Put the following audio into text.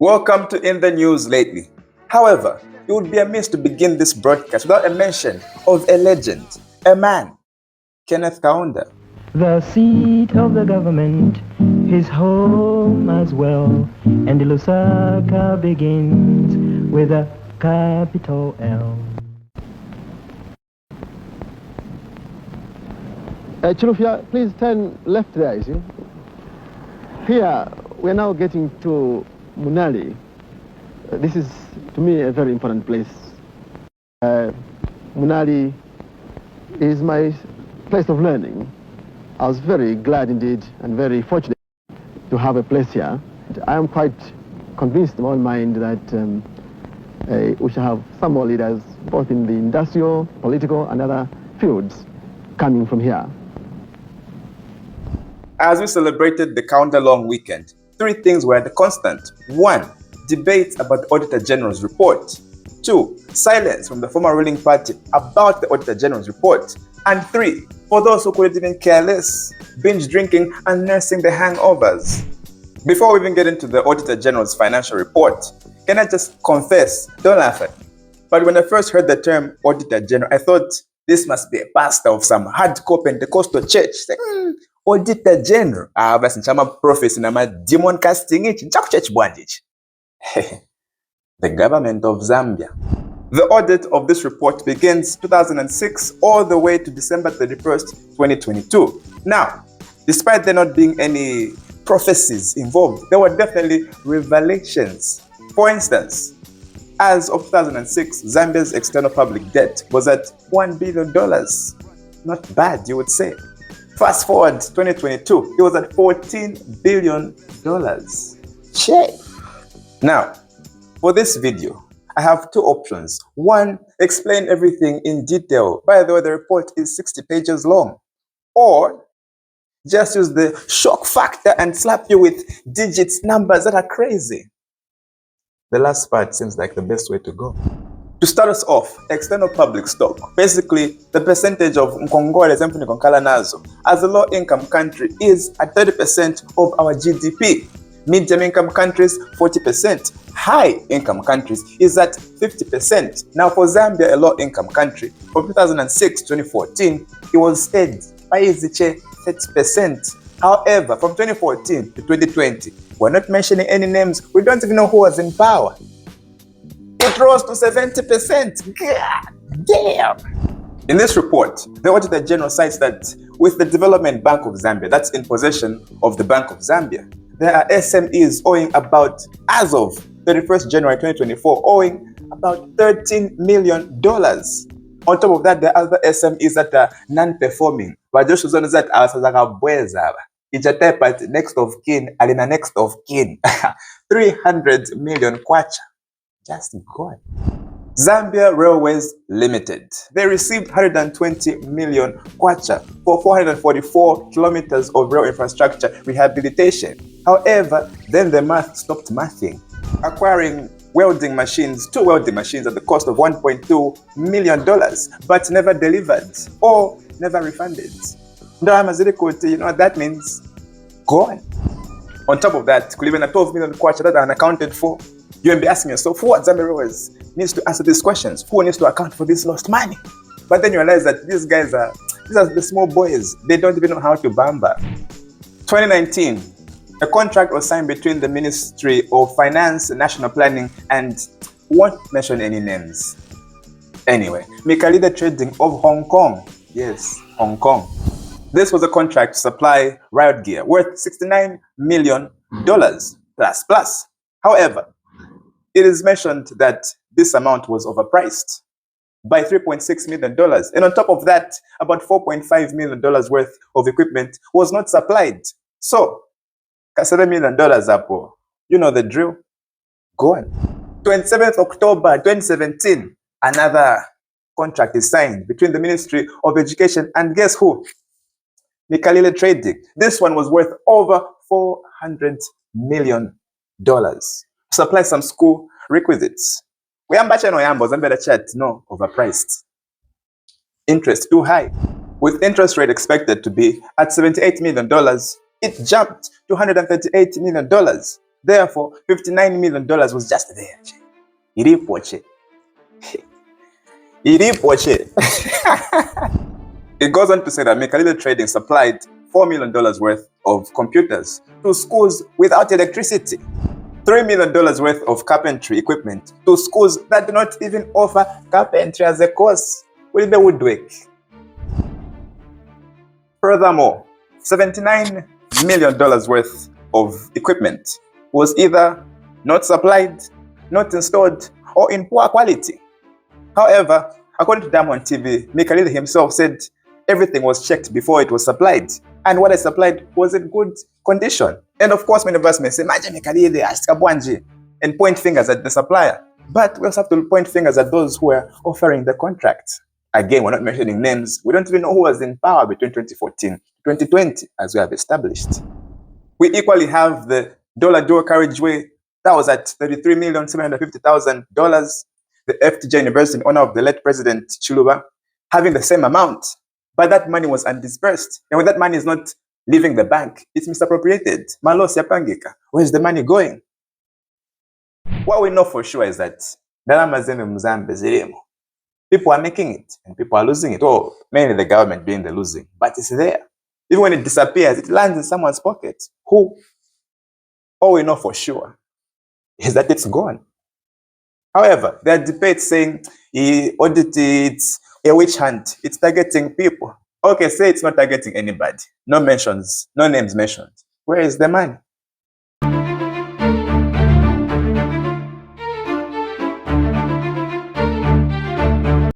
Welcome to In the News Lately. However, it would be amiss to begin this broadcast without a mention of a legend, a man, Kenneth Kaunda. The seat of the government, his home as well, and Lusaka begins with a capital L. Chilufya, please turn left there, you see. Here, we're now getting to Munali. This is, to me, a very important place. Munali is my place of learning. I was very glad indeed and very fortunate to have a place here. I am quite convinced in my own mind that we shall have some more leaders, both in the industrial, political, and other fields, coming from here. As we celebrated the Kaunda long weekend, three things were the constant. 1. Debates about the Auditor General's report. 2. Silence from the former ruling party about the Auditor General's report. And 3. For those who couldn't even care less, binge drinking and nursing the hangovers. Before we even get into the Auditor General's financial report, can I just confess, don't laugh at me, but when I first heard the term Auditor General, I thought this must be a pastor of some hardcore Pentecostal church. Like, Auditor General. Basi nchama prophecy na demon casting ichi nchaku church bwandichi. The government of Zambia. The audit of this report begins 2006 all the way to December 31st, 2022. Now, despite there not being any prophecies involved, there were definitely revelations. For instance, as of 2006, Zambia's external public debt was at $1 billion. Not bad, you would say. Fast forward 2022, it was at $14 billion. Check. Now, for this video, I have two options. One, explain everything in detail. By the way, the report is 60 pages long. Or just use the shock factor and slap you with digits, numbers that are crazy. The last part seems like the best way to go. To start us off, external public stock, basically the percentage of Mkongole Zempuni Konkala Nazo as a low-income country is at 30% of our GDP. Medium-income countries, 40%. High-income countries is at 50%. Now for Zambia, a low-income country, from 2006 to 2014, it was steady by 30%. However, from 2014 to 2020, we're not mentioning any names. We don't even know who was in power. It rose to 70%. God damn. In this report, the Auditor General cites that with the Development Bank of Zambia, that's in possession of the Bank of Zambia, there are SMEs owing about, as of 31st January 2024, owing about $13 million. On top of that, there are other SMEs that are non-performing. But just as that, it's next of kin, alina next of kin. 300 million kwacha. Just God. Zambia Railways Limited. They received 120 million kwacha for 444 kilometers of rail infrastructure rehabilitation. However, then the math stopped mathing. Acquiring welding machines, 2 welding machines at the cost of $1.2 million, but never delivered or never refunded. You know what that means? Gone. On top of that, could even a 12 million kwacha that are unaccounted for. You may be asking yourself, what Zambia Railways needs to answer these questions? Who needs to account for this lost money? But then you realize that these are the small boys. They don't even know how to bamba. 2019, a contract was signed between the Ministry of Finance, National Planning, and won't mention any names. Anyway, Mikalida Trading of Hong Kong. Yes, Hong Kong. This was a contract to supply riot gear worth $69 million plus. However, it is mentioned that this amount was overpriced by $3.6 million. And on top of that, about $4.5 million worth of equipment was not supplied. So, $7 million apo. You know the drill. Go on. 27th October 2017, another contract is signed between the Ministry of Education and guess who? Mikalile Trading. This one was worth over $400 million. Supply some school requisites. No, overpriced. Interest too high. With interest rate expected to be at $78 million, it jumped to $138 million. Therefore, $59 million was just there. Ilipoche. Ilipoche. It goes on to say that Mekalile Trading supplied $4 million worth of computers to schools without electricity, $3 million worth of carpentry equipment to schools that do not even offer carpentry as a course with the woodwork. Furthermore, $79 million worth of equipment was either not supplied, not installed, or in poor quality. However, according to Diamond TV, Mekalile himself said everything was checked before it was supplied, and what I supplied was in good condition. And of course, many of us may say, Maje Mekalile, Ashkabwanji, and point fingers at the supplier. But we also have to point fingers at those who are offering the contract. Again, we're not mentioning names. We don't even know who was in power between 2014 and 2020, as we have established. We equally have the dollar dual carriageway that was at $33,750,000. The FTJ University in honor of the late President Chiluba having the same amount, but that money was undisbursed. And when that money is not leaving the bank, it's misappropriated. Malos yapangika. Where's the money going? What we know for sure is that people are making it and people are losing it. Oh, mainly the government being the losing, but it's there. Even when it disappears, it lands in someone's pocket. Who? All we know for sure is that it's gone. However, there are debates saying audit it's a witch hunt. It's targeting people. Okay, say it's not targeting anybody. No mentions, no names mentioned. Where is the money?